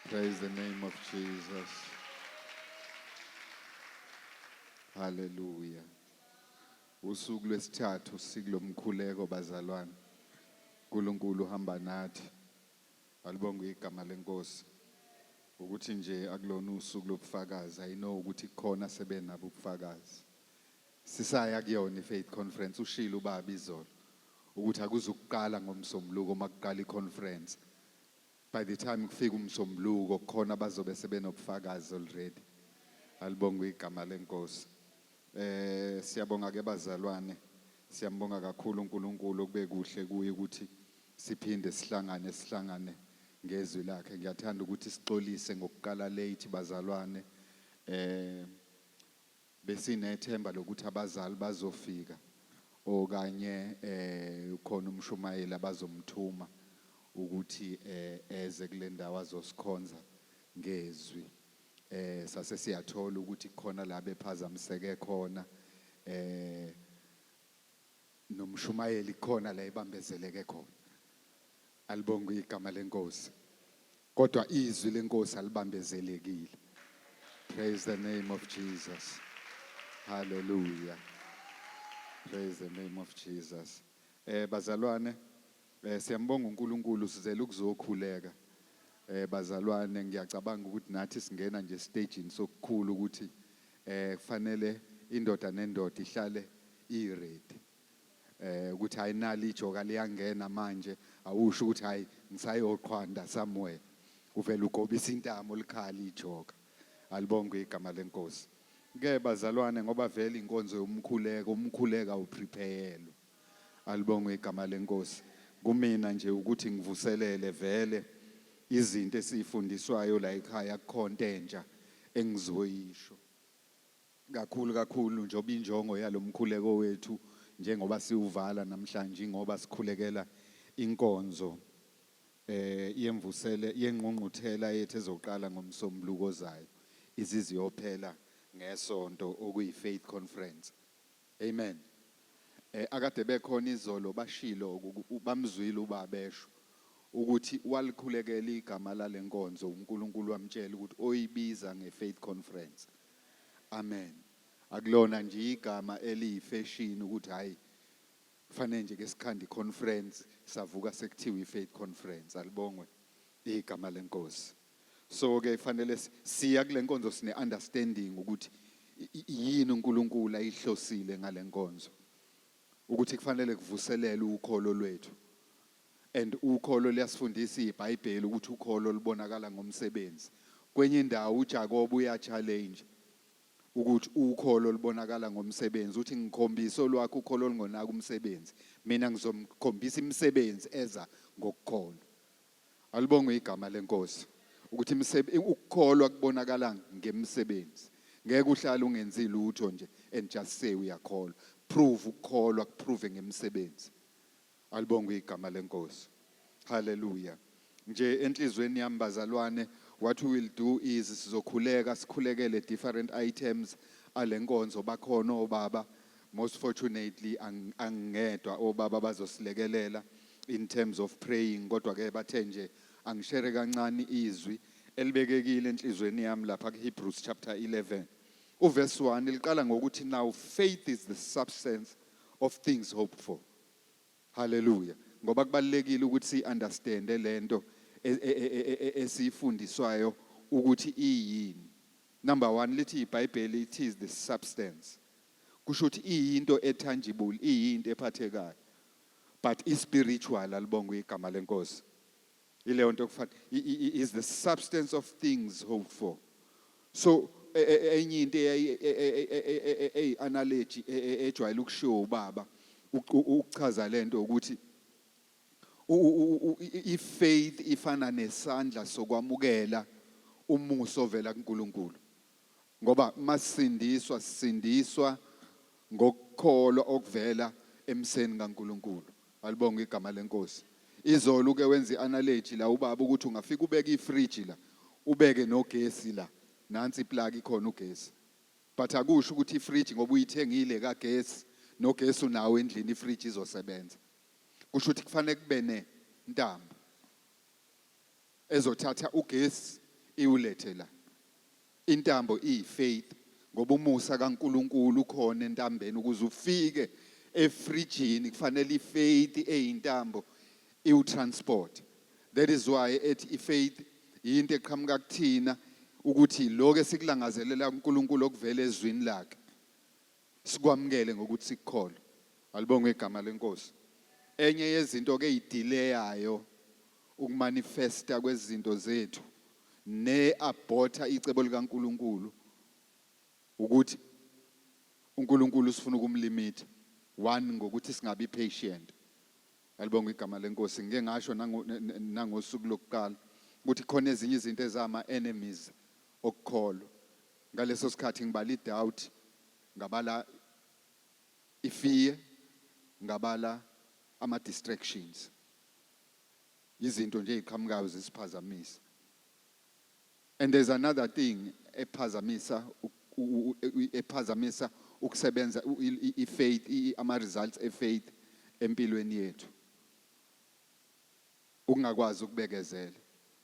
Praise the name of Jesus. Hallelujah. Usuku lwesithathu usuku lomkhuleko bazalwane. uNkulunkulu uhamba nathi. Alibonge igama lenkosi. Ukuthi nje akulona usuku lobufakazi, I know ukuthi khona sebenabo ubufakazi. Sisaya kuyona iFaith Conference ushilo ubaba izolo. Ukuthi akuzukuqala ngomsombuluko makuqala iconference. By the time kufika umsombuluko khona bazobe sebenobufakazi already. Alibonge igama lenkosi. Siyabonga ke bazalwane. Siyambonga kakhulu uNkulunkulu okube kuhle kuye ukuthi siphinde sihlangane ngezwi lakhe. Ngiyathanda ukuthi sixolise ngokuqala late bazalwane. Besinethemba lokuthi abazali bazofika okanye ukhona umshumayeli abazomthuma ukuthi eze kule ndawo azosikhonza ngezwi. Sase siyathola ukuthi khona la bephazamiseke khona nomshumayeli khona la ebambezeleke khona. Alibonge igama lenkosi. Kodwa izwi lenkosi alibambezelekile. Praise the name of Jesus. Hallelujah. Praise the name of Jesus. Bazalwane, siyambonga uNkulunkulu sizele ukuzokhuleka. Bazalwane ngiyacabanga ukuthi nathi singena nje stageini sokukhulu ukuthi kufanele indoda nendoda ihlale iready. Ukuthi ayinali ijoka liyangena manje awusho ukuthi hayi ngisayoqhwanda somewhere. Uvela ugobisa intamo likhali ijoka. Alibonge igama lenkosi. Ke bazalwane ngoba vele inkonzo yomkhuleko, umkhuleka uprepare. Alibonge igama lenkosi. Kumina nje ukuthi ngivuselele vele izinto esifundiswayo la ekhaya kukhonto entsha engizoyisho. Kakhulu njoba injongo yalomkhuleko wethu njengoba siuvala namhlanje ngoba sikhulekela inkonzo yemvusele yengqungquthela yethu ezoqala ngomsombuluko ozayo. Iziziyophela ngesonto okuyiFaith Conference. Amen. Akade bekhona izolo bashilo bamzwile ubabesho ukuthi walikhulekela igama lalenkonzo uNkulunkulu wamtshela ukuthi oyibiza ngeFaith Conference. Amen. Akulona nje igama eliyifashion ukuthi hayi kufanele nje ke sikhanda iconference savuka sekuthiwa iFaith Conference. Alibongwe igama lenkosi. So ke kufanele siya kule nkonzo sine understanding ukuthi yini uNkulunkulu ayihlosile ngale nkonzo. Ukuthi kufanele kuvuselele ukholo lwethu. And ukholo liyasifundisa iBhayibheli ukuthi ukholo libonakala ngomsebenzi. Kwenye indawo uJakob uya-challenge ukuthi ukholo libonakala ngomsebenzi. Uthi ngikhombisa olwakho ukholo olungonaka umsebenzi. Mina ngizomkhombisa imisebenzi eza ngokukholwa. Alibonge igama lenkosi. Ukuthi ukukholwa kubonakala ngemisebenzi. Ngeke uhlale ungenzi lutho nje and just say uyakholwa. Prove ukukholwa kuprove ngemisebenzi. Alibonge igama lenkosi. Hallelujah. Nje enhlizweni yami bazalwane, what we will do is sizokhuleka sikhulekele different items alenkonzo bakhona obaba. Most fortunately angedwa obaba bazosilekelela in terms of praying. Kodwa ke bathe nje angishare kancane izwi elibekekile enhlizweni yami lapha kuHebrews chapter 11. Uverse 1 liqala ngokuthi now faith is the substance of things hoped for. Hallelujah. Ngoba kubalekile ukuthi si-understande lento esifundiswayo ukuthi iyini. Number 1 lithi iBhayibheli it is the substance. Kusho ukuthi iyinto etangible, iyinto ephathekayo. But spiritual alibonge igama lenkosi. Ileyo nto kufanele is the substance of things hoped for. So enye into analogy ejwayele ukushow ubaba ukuchaza lento ukuthi ifaith ifana nesandla sokwamukela umuso ovela kuNkulunkulu. Ngoba masindiswa ngokukholwa okuvela emseni kaNkulunkulu. Alibonge igama lenkosi. Izolo ke wenza ianalogy la ubaba ukuthi ungafika ubeke ifridge la ubeke nogesi la nansi iplug ikhona ugesi. But akusho ukuthi ifridge ngoba uyithengile kagesi nogesi unawo endlini ifridge izosebenza. Kusho ukuthi kufanele kube nentambo ezothatha ugesi iwulethe la. Intambo iyifaith ngoba umusa kaNkuluNkulu ukhona entambeni ukuze ufike efrijini kufanele ifaith eyintambo iwutransport. That is why ethi ifaith into eqhamuka kuthina ukuthi lokho esikulangazelela uNkulunkulu okuvela ezwini lakhe sikwamukele ngokuthi sikukholwe. Alibonge igama lenkosi. Enye yezinto ke eyidileyayo ukumanifesta kwezinto zethu ne-aborta icebo likaNkulunkulu ukuthi uNkulunkulu sifuna ukumlimit. One, ngokuthi singabi patient. Alibonge igama lenkosi. Ngike ngasho nangosuku lokuqala ukuthi khona ezinye izinto ezama enemies okukholwa. Ngaleso sikhathi ngibala i-doubt, ngabala i-fear, ngabala ama-distractions. Izinto nje eziqhamukayo zisiphazamisa. And there's another thing ephazamisa ukusebenza i-faith, ama-results e-faith empilweni yethu. Ukungakwazi ukubekezela,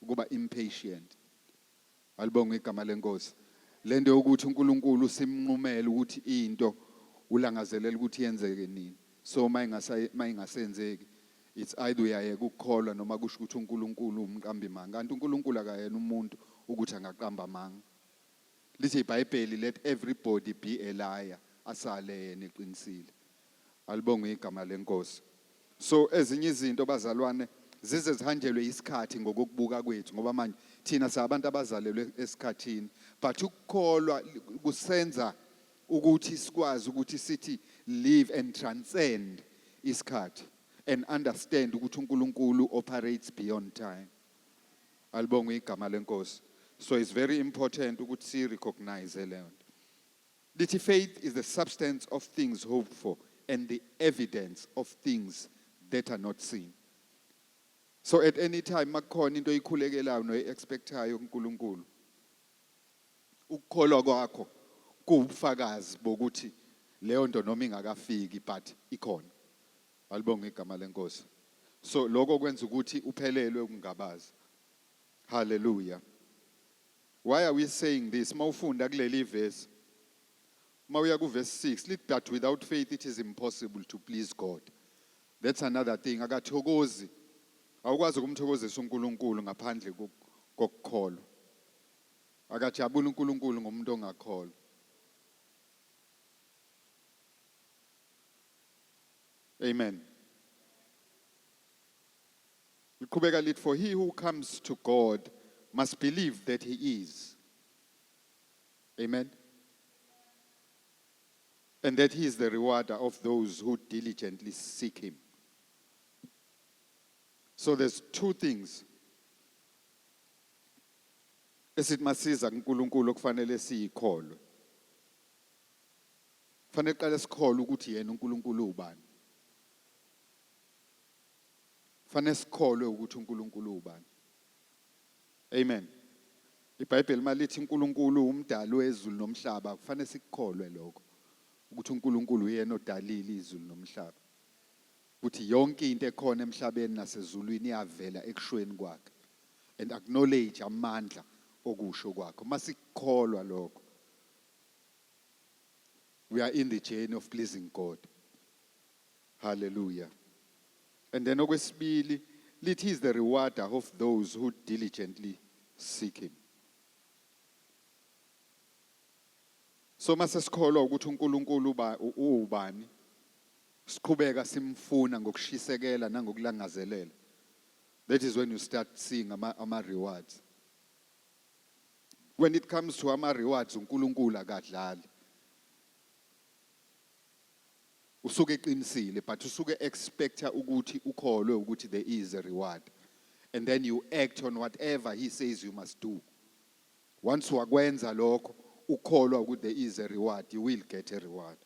ukuba impatient. Alibonge igama lenkosi. Lento yokuthi uNkulunkulu simnqumela ukuthi into ulangazelela ukuthi yenzeke nini. So mayingasenzeki, it's either uyayeka ukukholwa noma kusho ukuthi uNkulunkulu umqamba imanga. Kanti uNkulunkulu akayena umuntu ukuthi angaqamba amanga. Lithi iBhayibheli, let everybody be a liar, asale yena eqinisile. Alibonge igama lenkosi. So ezinye izinto bazalwane zize zihanjelwe isikhathi ngokubuka kwethu ngoba manje thina sabantu abazalelwe esikhathini, but ukukholwa kusenza ukuthi sikwazi ukuthi sithi live and transcend isikhathi and understand ukuthi uNkulunkulu operates beyond time. Alibonge igama lenkosi. So it's very important ukuthi si recognize leyo nto. Lithi faith is the substance of things hoped for and the evidence of things that are not seen. So at any time makukhona into oyikhulekelayo noyi-expectayo kuNkulunkulu, ukukholwa kwakho kuwubufakazi bokuthi leyo nto noma ingakafiki but ikhona. Alibonge igama lenkosi. So lokho kwenza ukuthi uphelelwe ukungabaza. Hallelujah. Why are we saying this? Mawufunda kuleli verse, mawuya ku verse 6, lithi but without faith it is impossible to please God. That's another thing. Akathokozi. Awukwazi ukumthokozisa uNkulunkulu ngaphandle kokukholwa. Akajabula uNkulunkulu ngomuntu ongakholwa. Amen. Liqhubeka lithi, for he who comes to God must believe that he is. Amen. And that he is the rewarder of those who diligently seek him. So there's two things esithi masiza kuNkulunkulu okufanele siyikholwe. Kufanele qale sikholwe ukuthi yena uNkulunkulu ubani. Kufanele sikholwe ukuthi uNkulunkulu ubani. Amen. IBhayibheli malithi uNkulunkulu umdali wezulu nomhlaba, kufanele sikholwe lokho ukuthi uNkulunkulu uyena odalile izulu nomhlaba. Ukuthi yonke into ekhona emhlabeni nasezulwini iyavela ekushweni kwakhe, and acknowledge amandla okusho kwakhe. Masikholwa lokho, we are in the journey of pleasing God. Hallelujah. And then okwesibili lithi he is the rewarder of those who diligently seek him. So masesikholwa ukuthi uNkulunkulu ubani, siqhubeka simfuna ngokushisekela nangokulangazelela. That is when you start seeing ama rewards. When it comes to ama rewards, uNkulunkulu akadlali. Usuke eqinisile, but usuke expecta ukuthi ukholwe ukuthi there is a reward. And then you act on whatever he says you must do. Once wakwenza lokho, ukholwa ukuthi there is a reward, you will get a reward.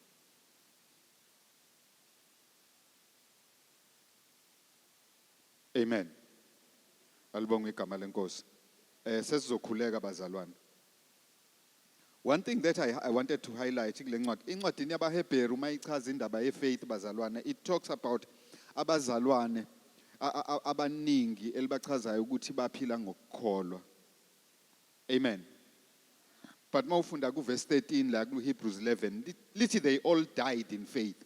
Amen. Alibonge igama lenkosi. Sesizokhuleka bazalwane. One thing that I wanted to highlight kule ncwadi, incwadini yabaHebheru mayichaza indaba yefaith bazalwane, it talks about abazalwane abaningi elibachazayo ukuthi baphila ngokukholwa. Amen. But mawufunda ku verse 13 la ku Hebrews 11 lithi they all died in faith.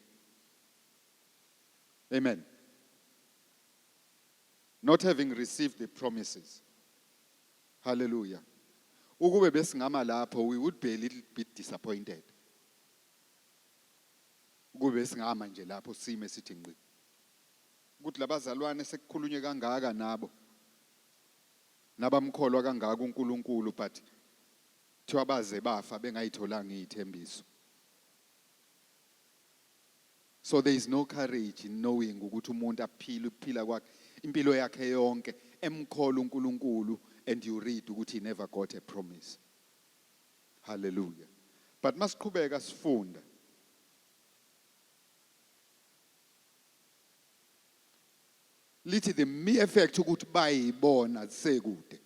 Amen. Not having received the promises. Hallelujah. Ukube besingama lapho we would be a little bit disappointed. Ukube besingama nje lapho sime sithi ngqi. Ukuthi labazalwane sekukhulunywe kangaka nabo. Nabamkholwa kangaka uNkulunkulu but thiwa baze bafa bengayitholanga izithembiso. So there is no courage in knowing ukuthi umuntu aphila kwakhe impilo yakhe yonke emkhola uNkulunkulu and you read ukuthi he never got a promise. Hallelujah. But masiqhubeka sifunda. Lithi the mere fact ukuthi bayibona sekude.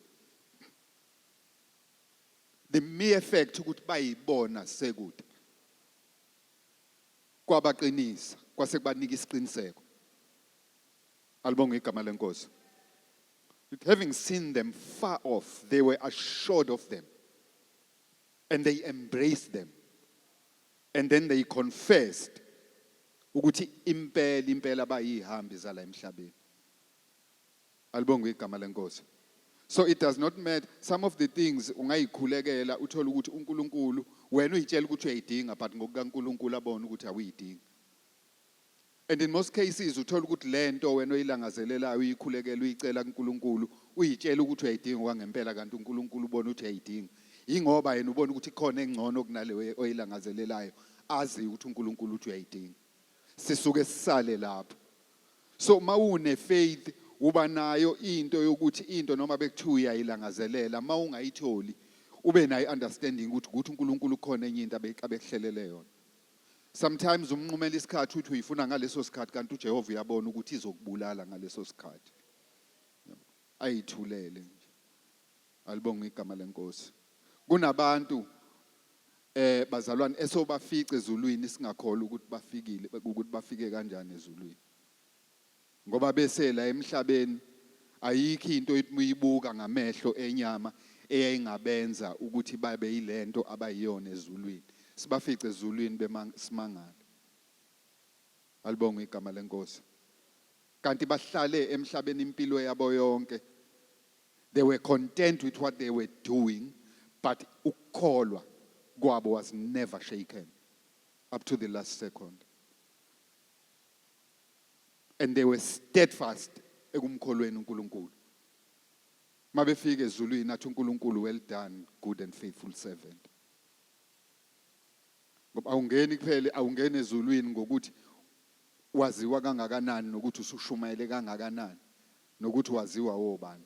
The mere fact ukuthi bayibona sekude. Kwabaqinisa, kwasekubanika isiqiniseko. Alibonge igama lenkosi. Having seen them far off, they were assured of them. And they embraced them. And then they confessed ukuthi impela bayihambi zala emhlabeni. Alibonge igama lenkosi. So it does not matter. Some of the things ungayikhulekela uthola ukuthi uNkulunkulu wena uyitshela ukuthi uyayidinga but ngokukaNkulunkulu abona ukuthi awuyidingi. And in most cases uthola ukuthi lento wena oyilangazelelayo uyikhulekela uyicela kuNkulunkulu uyitshela ukuthi uyayidinga kwangempela kanti uNkulunkulu ubona ukuthi uyayidinga. Ingoba yena ubona ukuthi khona engcono kunale oyilangazelelayo azi ukuthi uNkulunkulu uthi uyayidinga. Sisuke sisale lapho. So mawune faith uba nayo into yokuthi into noma bekuthiwa uyayilangazelela mawungayitholi ube nayo understanding ukuthi uNkulunkulu khona enye into abekuhlelele yona. Sometimes umnqumela isikhathi uthi uyifuna ngaleso sikhathi kanti uJehova uyabona ukuthi izokubulala ngaleso sikhathi. Ayithulele nje. Alibonge igama lenkosi. Kunabantu bazalwane esobafice ezulwini singakholwa ukuthi bafikile ukuthi bafike kanjani ezulwini. Ngoba bese la emhlabeni ayikho into uyibuka ngamehlo enyama eyayingabenza ukuthi babe yilento abayiyona ezulwini. Sibafice ezulwini besimangala. Alibonge igama lenkosi. Kanti bahlale emhlabeni impilo yabo yonke. They were content with what they were doing, but ukukholwa kwabo was never shaken up to the last second. And they were steadfast ekumkholweni uNkulunkulu. Mabefika ezulwini athi uNkulunkulu well done good and faithful servant. Ngoba awungeni kuphela awungene ezulwini ngokuthi waziwa kangakanani nokuthi usushumayele kangakanani nokuthi waziwa obani.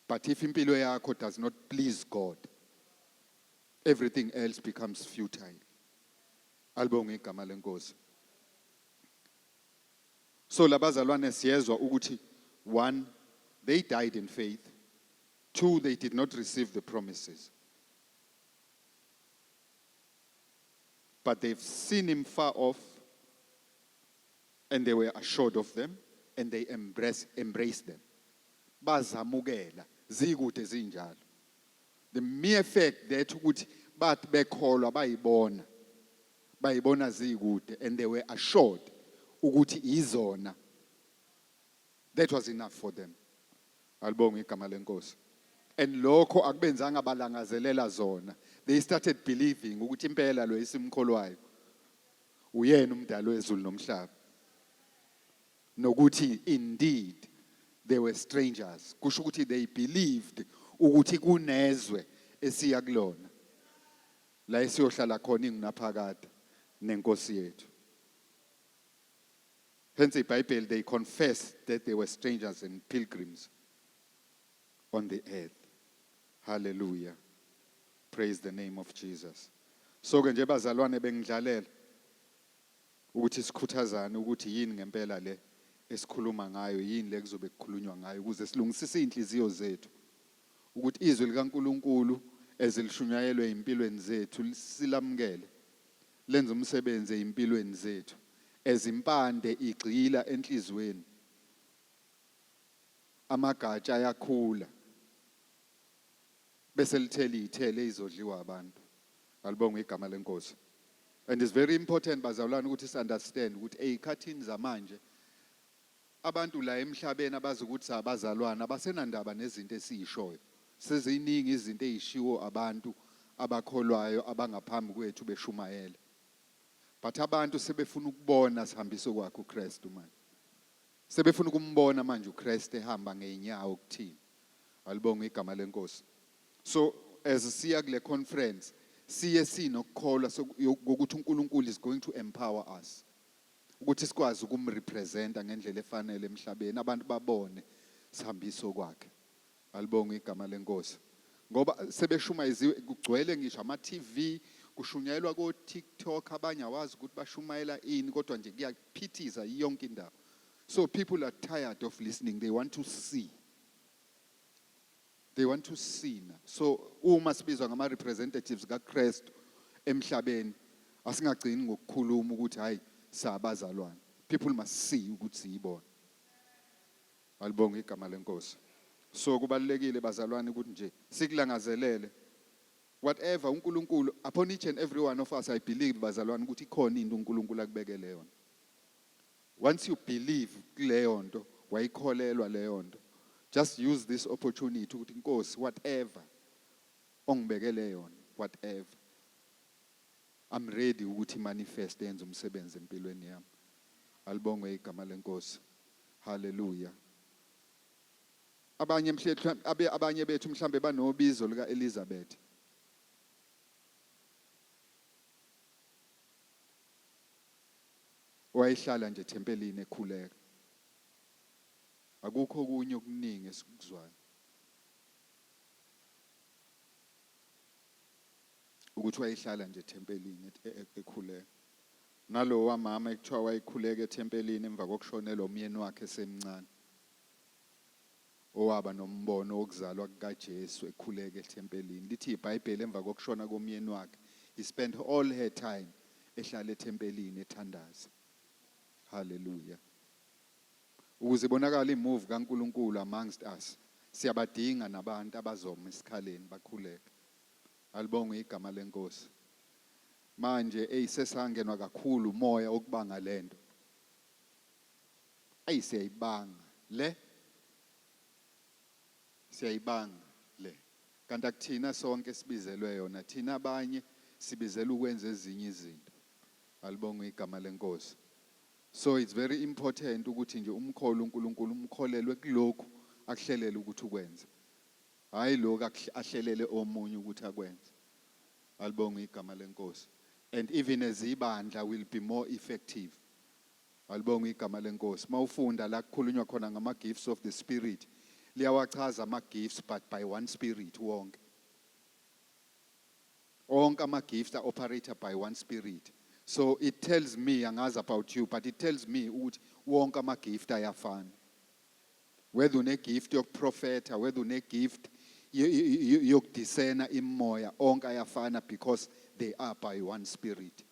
But if impilo yakho does not please God, everything else becomes futile. Alibonge igama lenkosi. So labazalwane siyezwa ukuthi 1 they died in faith, 2 they did not receive the promises. But they've seen him far off and they were assured of them and they embraced them. Bazamukela zikude zinjalo. The mere fact that ukuthi bathi bekholwa bayibona zikude and they were assured ukuthi izona, that was enough for them. Alibonge igama lenkosi. And lokho akubenzanga balangazelela zona. They started believing ukuthi impela lo isimkholwayo uyena umdali wezulu nomhlaba. Nokuthi indeed they were strangers. Kusho ukuthi they believed ukuthi kunezwe esiya kulona. La esiyohlala khona ingunaphakade nenkosi yethu. Hence the Bible, they confessed that they were strangers and pilgrims on the earth. Hallelujah. Praise the name of Jesus. So ke nje bazalwane bengidlalela ukuthi sikhuthazane ukuthi yini ngempela le esikhuluma ngayo yini le kuzobe kukhulunywa ngayo ukuze silungisise inhliziyo zethu ukuthi izwi likaNkuluNkulu ezilishunyayelwe impilweni zethu silamukele lenza umsebenzi empilweni zethu ezimpande igcila enhlizweni amagatsha ayakhula bese lithela iy'thelo ezodliwa abantu. Alibonge igama lenkosi. And it's very important bazalwane ukuthi si-understand ukuthi ey'khathini zamanje abantu la emhlabeni abazi ukuthi abazalwane abasenandaba nezinto esiyishoyo. Seziningi izinto ey'shiwo abantu abakholwayo abangaphambi kwethu beshumayela. But abantu sebefuna ukubona sihambiso kwakhe uKristu manje. Sebefuna ukumbona manje uKristu ehamba ngeenyawo kuthini. Alibonge igama lenkosi. So as siya kule conference siye sinokukholwa ukuthi uNkulunkulu is going to empower us. Ukuthi sikwazi ukumrepresenta ngendlela efanele emhlabeni abantu babone sihambiso kwakhe. Alibonge igama lenkosi. Ngoba sebeshumayiziwe kugcwele ngisho ama-TV kushunyayelwa ko-TikTok abanye awazi ukuthi bashumayela ini kodwa nje kuyaphithiza yonke indawo. So people are tired of listening, they want to see. They want to see now. So uma sibizwa ngama-representatives kaKristu emhlabeni asingagcini ngokukhuluma ukuthi hayi sabazalwane. People must see ukuthi siyibona. Alibonge igama lenkosi. So kubalekile bazalwane ukuthi nje sikulangazelele whatever uNkulunkulu upon each and every one of us I believe bazalwane ukuthi ikhona into uNkulunkulu akubekele yona. Once you believe kuleyo nto wayikholelwa leyo nto, just use this opportunity ukuthi Nkosi whatever ongibekele yona, whatever I'm ready ukuthi manifest yenze umsebenzi empilweni yami. Alibonge igama lenkosi. Hallelujah. Abanye bethu mhlambe banobizo lika Elizabeth. Wayihlala nje tempelini ekhuleka. Akukho okunye okuningi esikuzwayo. Ukuthi wayihlala nje tempelini ekhuleka. Nalo wamama ekuthiwa wayikhuleka etempelini emva kokushonelwa umyeni wakhe esemncane. Owaba nombono wokuzalwa kukaJesu ekhuleka etempelini. Lithi iBhayibheli emva kokushona komyeni wakhe, he spent all her time ehlala etempelini ethandaza. Hallelujah. Ukuze bonakala imove kaNkulunkulu amongst us, siyabadinga nabantu abazoma esikhaleni bakhuleka. Alibonge igama lenkosi. Manje eyisesangenwa kakhulu umoya okubanga lento. Ayisiyayibanga le. Siyayibanga le. Kanti akuthina sonke sibizelwe yona, thina abanye sibizela ukwenza ezinye izinto. Alibonge igama lenkosi. So it's very important ukuthi nje umkholo uNkulunkulu umkholelwe kulokhu akuhlelele ukuthi ukwenze. Hayi lokho ahlelele omunye ukuthi akwenze. Alibonge igama lenkosi. And even as ibandla will be more effective. Alibonge igama lenkosi. Mawufunda la kukhulunywa khona ngama gifts of the spirit. Liyawachaza ama gifts but by one spirit wonke. Onke ama gifts are operated by one spirit. So it tells me angazi about you, but it tells me ukuthi wonke ama gift ayafana. Whether une gift yokuprofeta, whether une gift yokudiscern imoya, onke ayafana because they are by one spirit.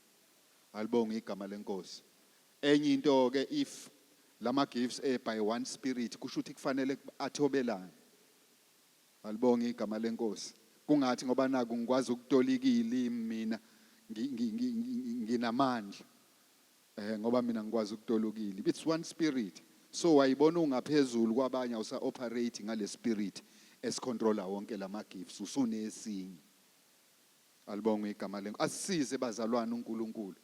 Alibonge igama lenkosi. Enye into ke if lama gifts by one spirit kusho ukuthi kufanele athobelane. Alibonge igama lenkosi. Kungathi ngoba naku ngikwazi ukutolikile mina nginamandla. Ngoba mina ngikwazi ukutolokile. It's one spirit. So wayibona ungaphezulu kwabanye usa operating ngale spirit esicontroller wonke lama gifts usunesinye. Alibonge igama lenkosi. Asisize bazalwane uNkulunkulu.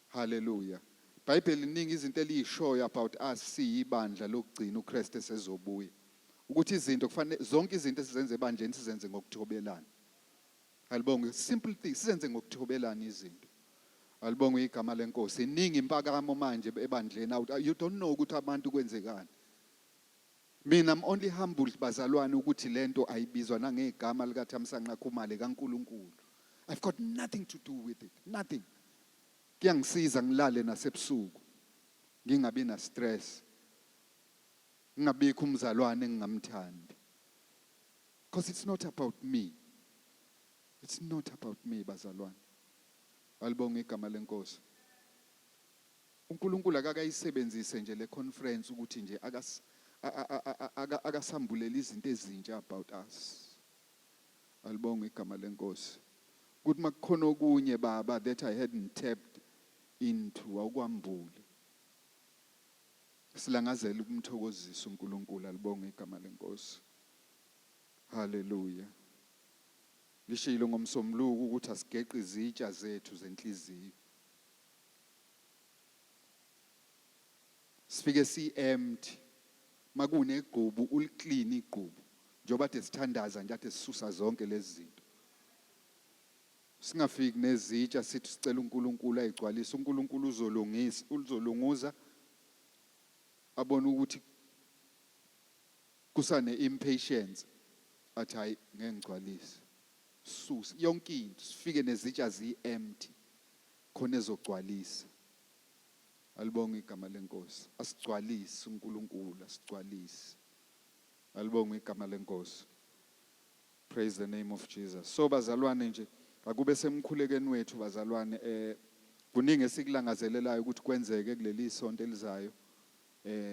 Hallelujah. Bible liningi izinto eliyishoyo about us siyibandla lokugcina uKristu esezobuya. Ukuthi izinto kufanele zonke izinto esizenze ebandleni sizenze ngokuthobelana. Alibonge simple things sizenze ngokuthobelana izinto. Alibonge igama lenkosi. Iningi impakamo manje ebandleni you don't know ukuthi abantu kwenzekani. Mina I'm only humbled bazalwane ukuthi lento ayibizwa nangegama lika Thamsanqa Khumalo kaNkulunkulu. I've got nothing to do with it. Nothing. Kuyangisiza ngilale nasebusuku. Ngingabi na stress. Ngingabikho umzalwane engingamthandi. Because it's not about me. It's not about me bazalwane. Alibonge igama lenkosi. uNkulunkulu akakayisebenzise nje le conference ukuthi nje akasambulele izinto ezintsha about us. Alibonga igama lenkosi. Kuthi makukhona okunye baba that I hadn't tapped into awukwambule. Silangazela ukumthokozisa uNkulunkulu, alibonga igama lenkosi. Hallelujah. Ngishilo ngomsombuluko ukuthi asigeqe izitsha zethu zenhliziyo. Sifike si-empty. Makunegqubu uliclean igqubu. Njoba ade sithandaza nje ade sisusa zonke lezi zinto. Singafiki nezitsha sithi sicela uNkulunkulu ayigcwalise. uNkulunkulu uzolunguza abone ukuthi kusane impatience athi hayi ngeke ngigcwalise. Susa yonke into sifike nezitsha zi-empty khona ezogcwalisa. Alibonga igama lenkosi. Asigcwalise uNkulunkulu, asigcwalise. Alibonga igama lenkosi. Praise the name of Jesus. So bazalwane nje akube semkhulekeni wethu bazalwane kuningi esikulangazelelayo ukuthi kwenzeke kuleli sonto elizayo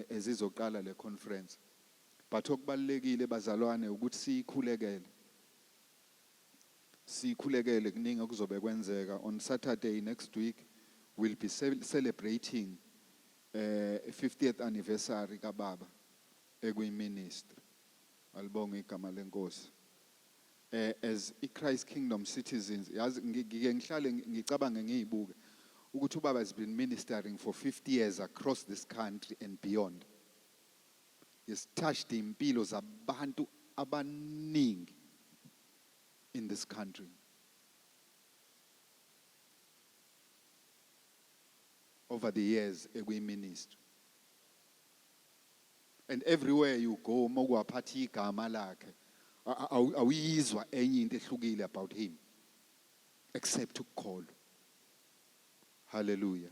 ezizoqala le conference. But okubalekile bazalwane ukuthi sikhulekele. Sikhulekele kuningi okuzobe kwenzeka. On Saturday next week we'll be celebrating 50th anniversary kaBaba ekwi-ministry. Alibonga igama lenkosi. As Christ Kingdom citizens, yazi ngike ngihlale ngicabange ngiyibuke ukuthi uBaba has been ministering for 50 years across this country and beyond. He's touched impilo zabantu abaningi in this country. Over the years ekwi-ministry. And everywhere you go, mawaphathi igama lakhe, awuyizwa enye into ehlukile about him except to call. Hallelujah.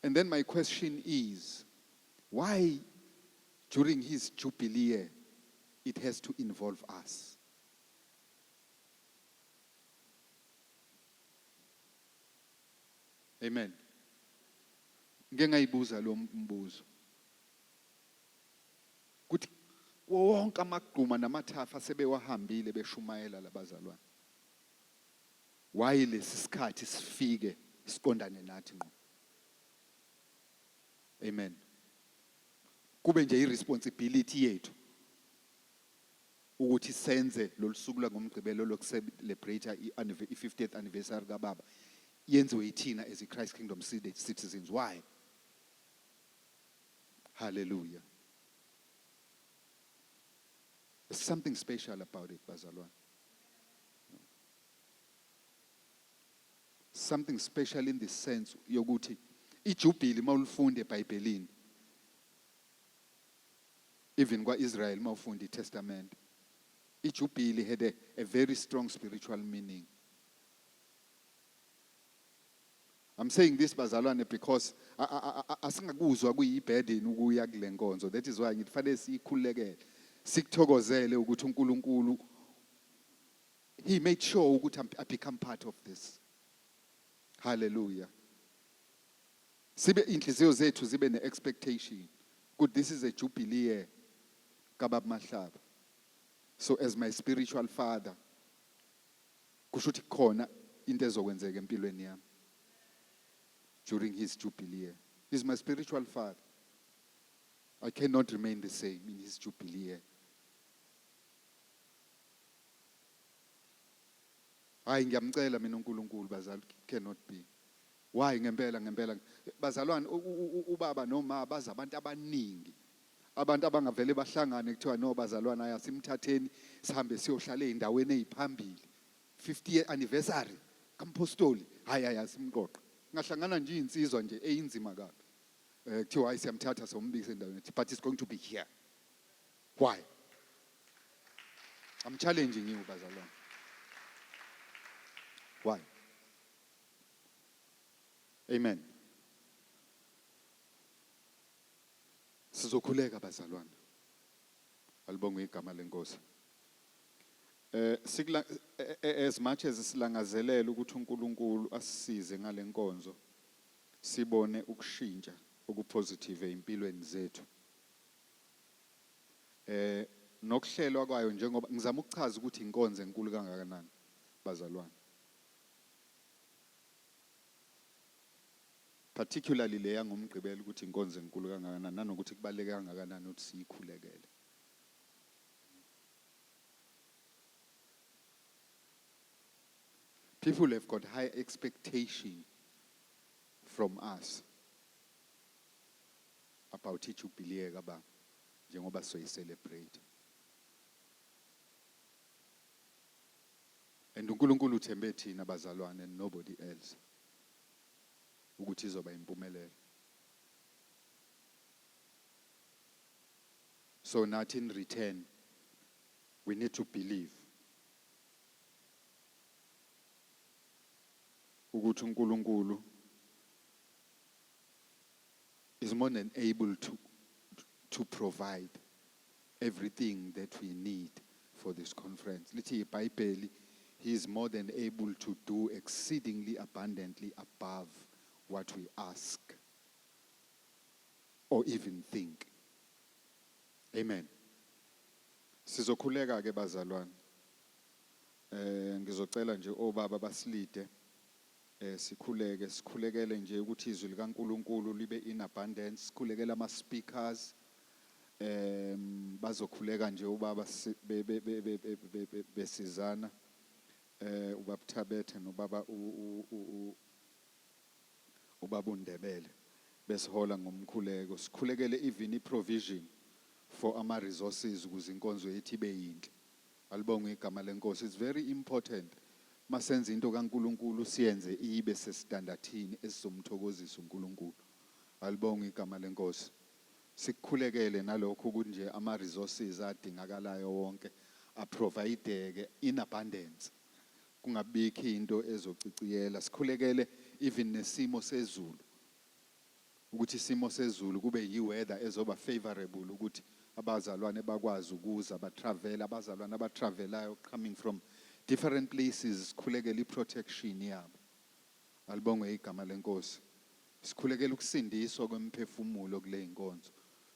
And then my question is, why during his Jubilee year it has to involve us? Amen. Ngeke ngayibuza lo mbuzo. Kuthi wonke amagquma namathafa sebewahambile beshumayela labazalwane. Why lesi sikhathi sifike sikondane nathi ngqo? Amen. Kube nje irresponsibility yethu ukuthi senze lolusuku langomgqibelo lokucelebrate i-50th anniversary kaBaba. Yenziwe yithina as Christ Kingdom citizens. Why? Hallelujah. There's something special about it, bazalwane. Something special in the sense yokuthi iJubili mawulifunde eBhayibhelini, even kwa-Israel mawufunda iTestament, iJubili had a very strong spiritual meaning. I'm saying this bazalwane because asingakuzwa kuyi-burden ukuya kule nkonzo. That is why ngifane sikhulekele, sikuthokozele ukuthi uNkulunkulu he made sure ukuthi I become part of this. Hallelujah. Sibe inhliziyo zethu zibe ne-expectation. Good, this is a Jubilee year kaBaba Mahlaba. So as my spiritual father, kusho ukuthi khona into ezokwenzeka empilweni yami during his Jubilee year. He's my spiritual father. I cannot remain the same in his Jubilee year. Hayi ngiyamcela mina uNkulunkulu bazali, cannot be. Why ngempela bazalwane uBaba noma baza abantu abaningi. Abantu abangavele bahlangane kuthiwa no bazalwane ayasimthatheni sihambe siyohlala endaweni eziphambili. 50th anniversary kaMpostoli hayi ayasimqoqa. Ngahlangana nje insizwa nje eyinzima kabi. Kuthiwa hayi siyamthatha sombikise endaweni, but it's going to be here. Why? I'm challenging you bazalwane. Why? Amen. Sizokhuleka bazalwane. Alibonga igama lenkosi. As much as silangazelela ukuthi uNkulunkulu asisize ngale nkonzo, sibone ukushintsha okupositive empilweni zethu. nokuhlelwa kwayo njengoba ngizama ukuchaza ukuthi inkonzo enkulu kangakanani bazalwane. Particularly le yangomgqibelo ukuthi inkonzo enkulu kangakanani nanokuthi kubaleke kangakanani ukuthi siyikhulekele. People have got high expectation from us about ijubilee kaBaba njengoba soyi-celebrate. And uNkulunkulu uthembe thina bazalwane and nobody else ukuthi izoba impumelelo. So nathi in return we need to believe ukuthi uNkulunkulu is more than able to provide everything that we need for this conference. Lithi iBhayibheli, he is more than able to do exceedingly abundantly above what we ask or even think. Amen. Sizokhuleka ke bazalwane. Ngizocela nje obaba basilide. Sikhulekele nje ukuthi izwi likaNkulunkulu libe in abundance. Sikhulekele ama speakers. Bazokhuleka nje ubaba besizana. Ubaba Thabethe nobaba ubaba uNdebele besihola ngomkhuleko. Sikhulekele even provision for ama resources ukuze inkonzo yethu ibe yinhle. Alibonge igama lenkosi. It's very important masenza into kaNkulunkulu siyenze ibe sestandards esizomthokozisa uNkulunkulu. Alibonge igama lenkosi. Sikukhulekele nalokho ukuthi nje ama resources adingakalayo wonke aprovideke in abundance. Kungabikho into ezociciyela. Sikhulekele even nesimo sezulu ukuthi isimo sezulu kube yiweather ezoba favorable ukuthi abazalwane bakwazi ukuza batravel, abazalwane abatravelayo coming from different places. Sikhulekele iprotection yabo. Alibonge igama lenkosi. Sikhulekele ukusindiswa kwemphefumulo kule inkonzo.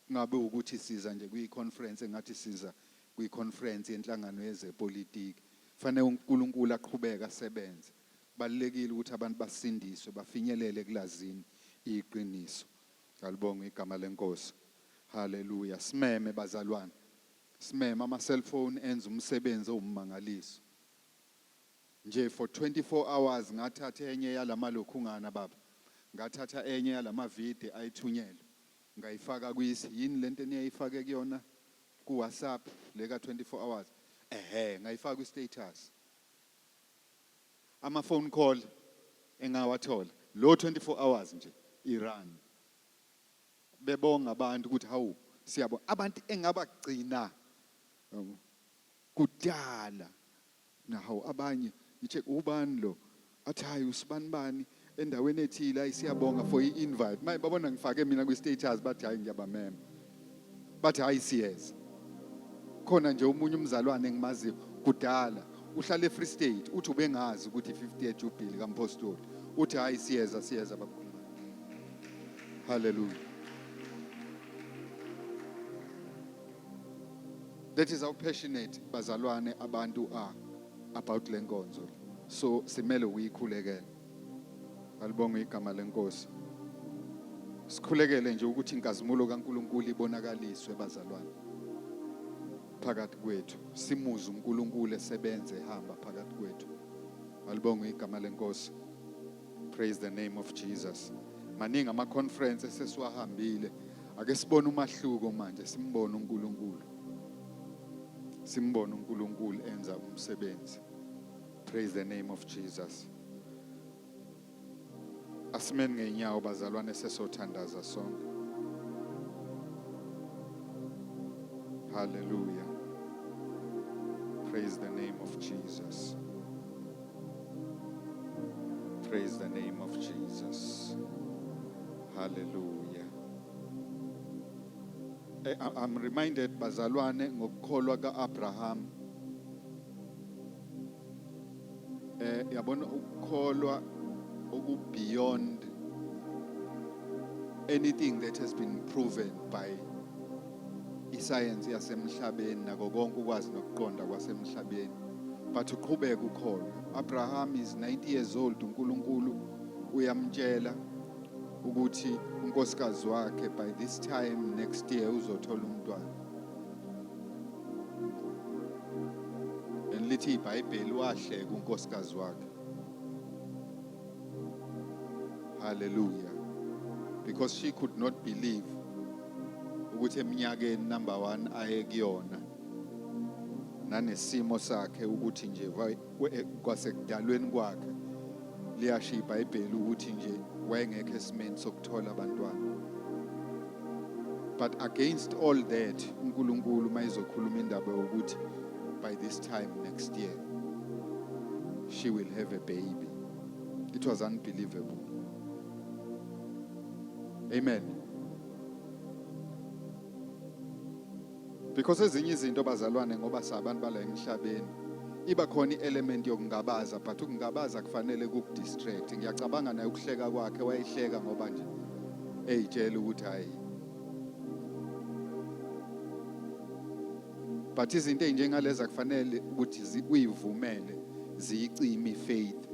Kungabe ukuthi siza nje kwi-conference engathi siza kwi-conference yenhlangano yezepolitiki. Fanele uNkulunkulu aqhubeke asebenze. Balekile ukuthi abantu basindiswe bafinyelele kulazini iqiniso. Alibonge igama lenkosi. Hallelujah. Simeme bazalwane. Simeme ama cellphone enza umsebenzi owumangaliso. Nje for 24 hours ngathatha enye yalamalokhungana baba. Ngathatha enye yalama video ayithunyelwe. Ngayifaka kuyisi yini lento eniyayifake kuyona ku WhatsApp leka 24 hours. Ngayifaka ku status. Ama phone call engawathola lo 24 hours nje irun. Bebonga abantu ukuthi hawu siyabo abantu engabagcina kudala na hawu abanye icheck ubani lo athi hayi usibani bani endaweni ethile ayisiyabonga for i-invite. Maye babona ngifake mina kwi status bathi hayi ngiyabamema. Bathi hayi siyeza. Khona nje umunye umzalwane engimaziyo kudala uhlala eFree State uthi ubengazi ukuthi 50th jubilee kaMpostoli uthi hayi siyeza babukhulu. Hallelujah. That is how passionate bazalwane abantu are about lenkonzo. So simele uyikhulekele. Alibonge igama lenkosi. Sikhulekele nje ukuthi inkazimulo kaNkulunkulu ibonakaliswe bazalwane. Phakathi kwethu simuze uNkulunkulu esebenze ehamba phakathi kwethu. Alibonge igama lenkosi. Praise the name of Jesus. Maningi ama conference esesiwahambile. Ake sibone umahluko manje simbone uNkulunkulu. Simbone uNkulunkulu enza umsebenzi. Praise the name of Jesus. Asimeni ngeenyawo bazalwane sesothandaza sonke. Hallelujah. Praise the name of Jesus. Praise the name of Jesus. Hallelujah. I'm reminded bazalwane ngokukholwa kaAbraham. Yabona ukukholwa beyond anything that has been proven by isayensi yasemhlabeni nako konke ukwazi nokuqonda kwasemhlabeni, but uqhubeka ukholwa. Abraham is 90 years old, uNkulunkulu uyamtshela ukuthi unkosikazi wakhe by this time next year uzothola umntwana. And lithi iBhayibheli wahleka unkosikazi wakhe. Hallelujah. Because she could not believe ukuthi eminyakeni number 1 aye kuyona nanesimo sakhe ukuthi nje kwasekudalweni kwakhe liyasho iBhayibheli ukuthi nje wayengekho esimeni sokuthola abantwana. But against all that, uNkulunkulu mayizokhuluma indaba ukuthi by this time next year she will have a baby. It was unbelievable. Amen. Because ezinye izinto bazalwane ngoba sabantu bala emhlabeni iba khona i-element yokungabaza, but ukungabaza kufanele kukudistract. Ngiyacabanga naye ukuhleka kwakhe wayihleka ngoba nje eyitshela ukuthi hayi. But izinto ezinjengalezi kufanele ukuthi uyivumele ziyicime ifaith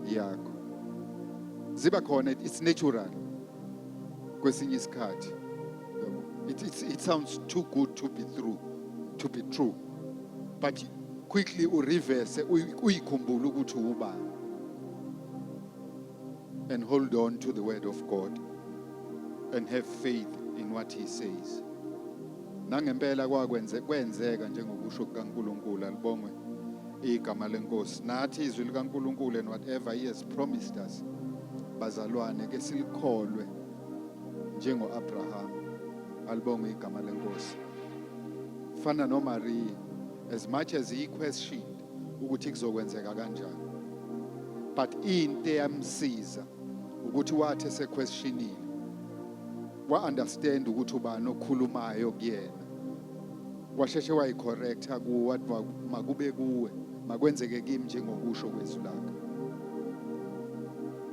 yakho. Ziba khona, it's natural. Kwesinye isikhathi it sounds too good to be true, but quickly reverse uyikhumbule ukuthi ubani and hold on to the word of God and have faith in what he says. Nangempela kwenzeka njengokusho kukaNkulunkulu, alibongwe igama lenkosi. Nathi izwi likaNkulunkulu and whatever he has promised us, bazalwane ke silikholwe njengo-Abraham. Alibongwe igama lenkosi. Fana noMaria, as much as he questioned ukuthi kuzokwenzeka kanjani, but into eyamsiza ukuthi wathi esequestionile wa-understand ukuthi ubani okhulumayo kuyena, washeshe wayicorrecta kuwe wathi makube kuwe, makwenzeke kimi njengokusho kwezwi lakho.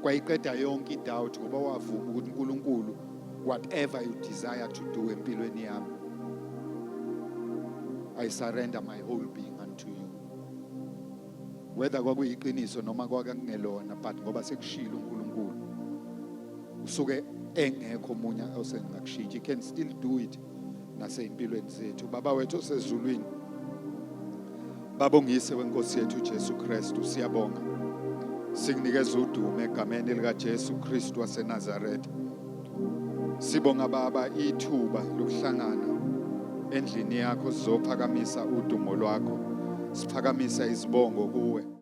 Kwayiqeda yonke idoubt ngoba wavuma ukuthi uNkulunkulu, whatever you desire to do empilweni yami, I surrender my whole being unto you. Whether kwakuyiqiniso noma kwakungelona, but ngoba sekushilo uNkulunkulu usuke engekho omunye osengakushintsha. He can still do it nasempilweni zethu. Baba wethu osezulwini, babongise wenkosi yethu Jesu Kristu, siyabonga. Sikunikeza udumo egameni lika Jesu Kristu waseNazaretha. Sibonga Baba ithuba lokuhlangana endlini yakho sizophakamisa udumo lwakho, siphakamisa izibongo kuwe.